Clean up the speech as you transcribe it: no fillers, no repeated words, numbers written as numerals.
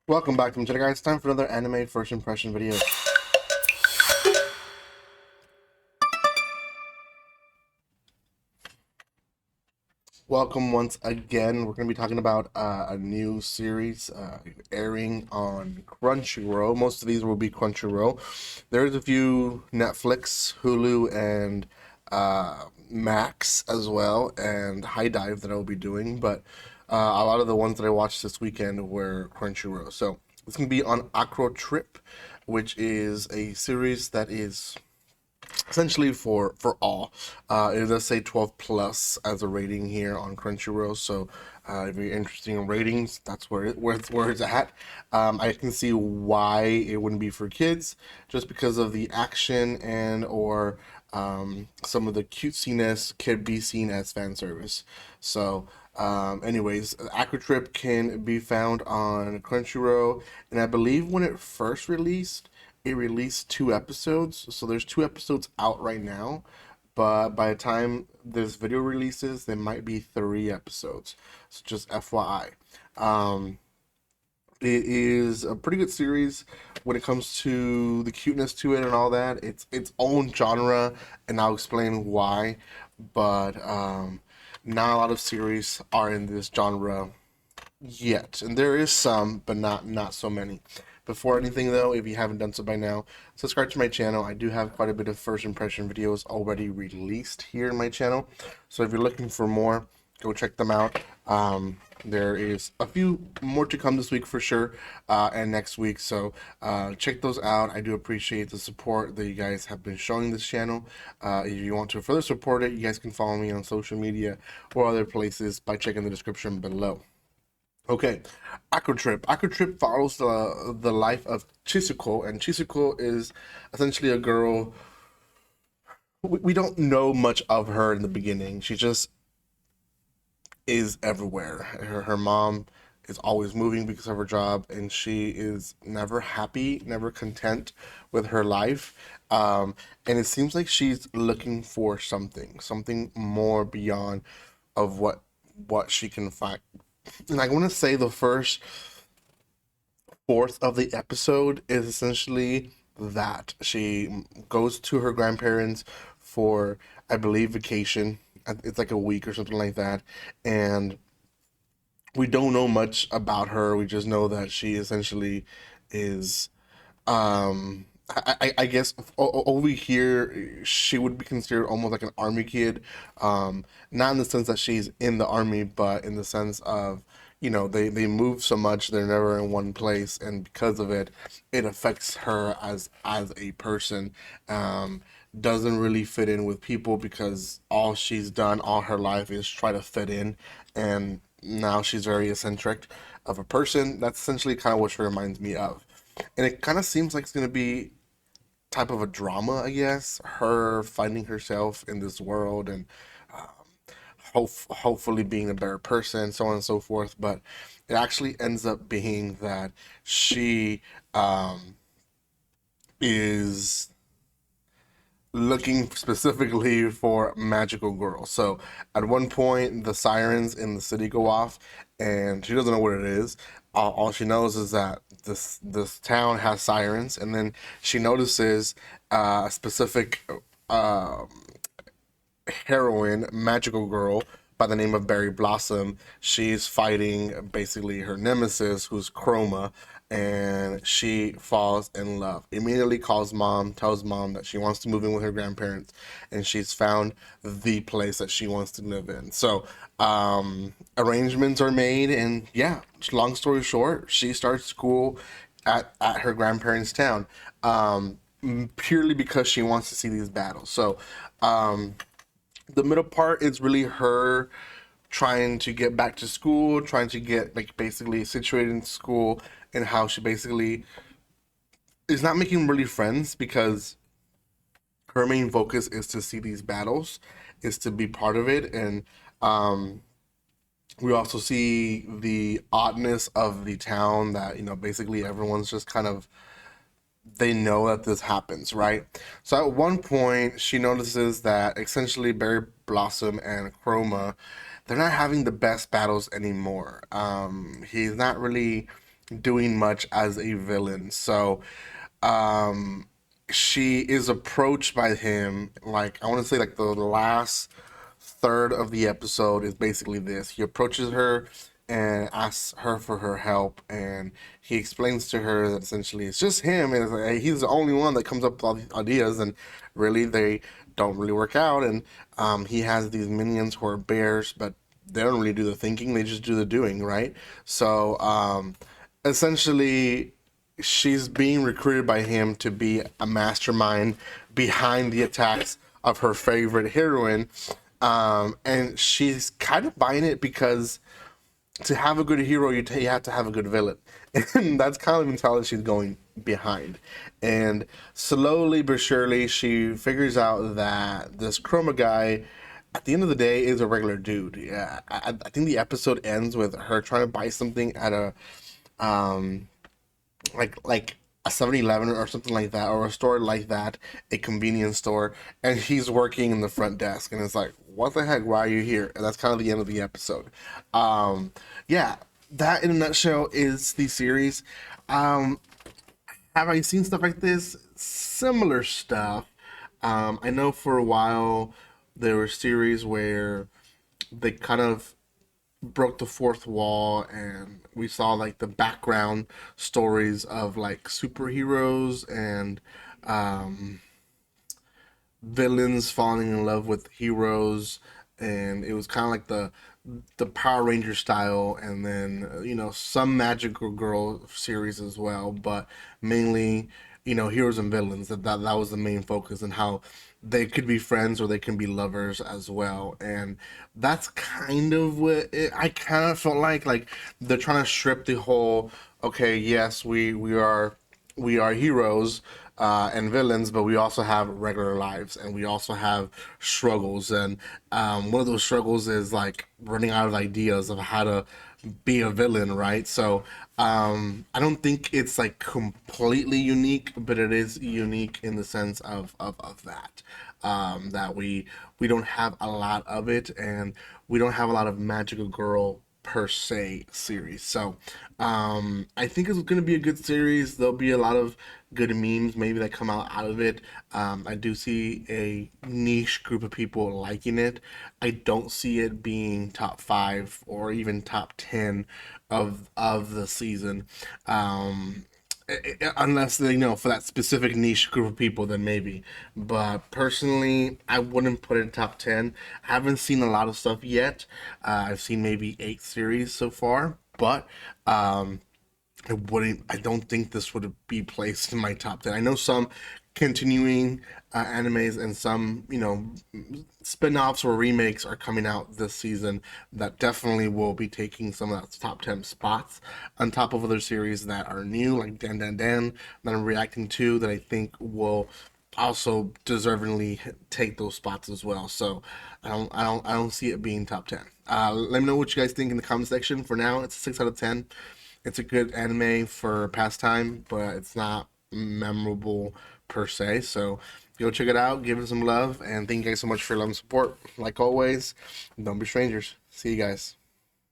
Welcome back to my channel, guys. Time for another anime first impression video. Welcome once again. We're going to be talking about a new series airing on Crunchyroll. Most of these will be Crunchyroll. There's a few Netflix, Hulu, and Max as well, and High Dive that I will be doing. But a lot of the ones that I watched this weekend were Crunchyroll. So it's going to be on Acro Trip, which is a series that is essentially for all. It does say 12 plus as a rating here on Crunchyroll, so if you're interested in ratings, that's where it's at. I can see why it wouldn't be for kids, just because of the action and or some of the cutesiness could be seen as fan service. So, anyways, Acrotrip can be found on Crunchyroll, and I believe when it first released, it released 2 episodes. So there's 2 episodes out right now, but by the time this video releases, there might be 3 episodes. So just FYI. It is a pretty good series when it comes to the cuteness to it and all that. It's its own genre, and I'll explain why. But not a lot of series are in this genre yet, and there is some, but not so many. Before anything though, if you haven't done so by now, subscribe to my channel. I do have quite a bit of first impression videos already released here in my channel, so if you're looking for more, go check them out. There is a few more to come this week for sure, and next week, so check those out. I do appreciate the support that you guys have been showing this channel. If you want to further support it, you guys can follow me on social media or other places by checking the description below. Okay, Acrotrip. Acrotrip follows the life of Chisuko, and Chisuko is essentially a girl. We don't know much of her in the beginning. She just is everywhere. Her mom is always moving because of her job, and she is never happy, never content with her life. And it seems like she's looking for something more beyond of what she can find. And I want to say the first fourth of the episode is essentially that she goes to her grandparents for, I believe, vacation. It's like a week or something like that, and we don't know much about her. We just know that she essentially is I guess over here she would be considered almost like an army kid, not in the sense that she's in the army, but in the sense of, they move so much, they're never in one place, and because of it, it affects her as a person. Doesn't really fit in with people because all she's done all her life is try to fit in, and now she's very eccentric of a person. That's essentially kind of what she reminds me of, and it kind of seems like it's gonna be type of a drama, I guess. Her finding herself in this world and hopefully being a better person, so on and so forth. But it actually ends up being that she is looking specifically for magical girls. So at one point, the sirens in the city go off, and she doesn't know what it is. All she knows is that this town has sirens, and then she notices a specific uh, heroine, magical girl by the name of Berry Blossom. She's fighting basically her nemesis, who's Chroma, and she falls in love. Immediately calls mom, tells mom that she wants to move in with her grandparents, and she's found the place that she wants to live in. So, arrangements are made, and yeah, long story short, she starts school at her grandparents' town. Purely because she wants to see these battles. So, the middle part is really her trying to get back to school, trying to get like basically situated in school, and how she basically is not making really friends because her main focus is to see these battles, is to be part of it, and um, we also see the oddness of the town that basically everyone's just kind of they know that this happens, right? So at one point, she notices that essentially Berry Blossom and Chroma, they're not having the best battles anymore. He's not really doing much as a villain. So um she is approached by him, like I want to say like the last third of the episode is basically this. He approaches her and asks her for her help, and he explains to her that essentially it's just him, and it's like, hey, he's the only one that comes up with all these ideas, and really they don't really work out. And he has these minions who are bears, but they don't really do the thinking; they just do the doing, right? So essentially she's being recruited by him to be a mastermind behind the attacks of her favorite heroine. And she's kind of buying it because to have a good hero, you have to have a good villain. And that's kind of the mentality she's going behind. And slowly but surely, she figures out that this Chroma guy, at the end of the day, is a regular dude. Yeah, I think the episode ends with her trying to buy something at a um, like a 7-Eleven or something like that, or a store like that, a convenience store, and he's working in the front desk, and it's like, what the heck, why are you here? And that's kind of the end of the episode. um yeah, that in a nutshell is the series. um have I seen stuff like this, similar stuff? I know for a while there were series where they kind of broke the fourth wall, and we saw like the background stories of like superheroes and um villains falling in love with heroes, and it was kind of like the Power Ranger style, and then some Magical Girl series as well, but mainly heroes and villains. That was the main focus, and how they could be friends or they can be lovers as well. And that's kind of what I kind of felt like they're trying to strip the whole, okay, yes, we are heroes and villains, but we also have regular lives, and we also have struggles. And one of those struggles is like running out of ideas of how to be a villain, right? So I don't think it's like completely unique, but it is unique in the sense of that. That we don't have a lot of it, and we don't have a lot of Magical Girl per se series. So I think it's going to be a good series. There'll be a lot of good memes maybe that come out of it. I do see a niche group of people liking it. I don't see it being top five or even top 10 of the season. Unless for that specific niche group of people, then maybe. But personally, I wouldn't put it in top 10. I haven't seen a lot of stuff yet. I've seen maybe 8 series so far, but I don't think this would be placed in my top 10. I know some continuing animes and some spin-offs or remakes are coming out this season that definitely will be taking some of that top 10 spots, on top of other series that are new, like Dan Dan Dan, that I'm reacting to, that I think will also deservingly take those spots as well. So I don't see it being top 10. Let me know what you guys think in the comment section. For now, it's a 6 out of 10. It's a good anime for pastime, but it's not memorable per se. So go check it out, give it some love, and thank you guys so much for your love and support. Like always, don't be strangers. See you guys.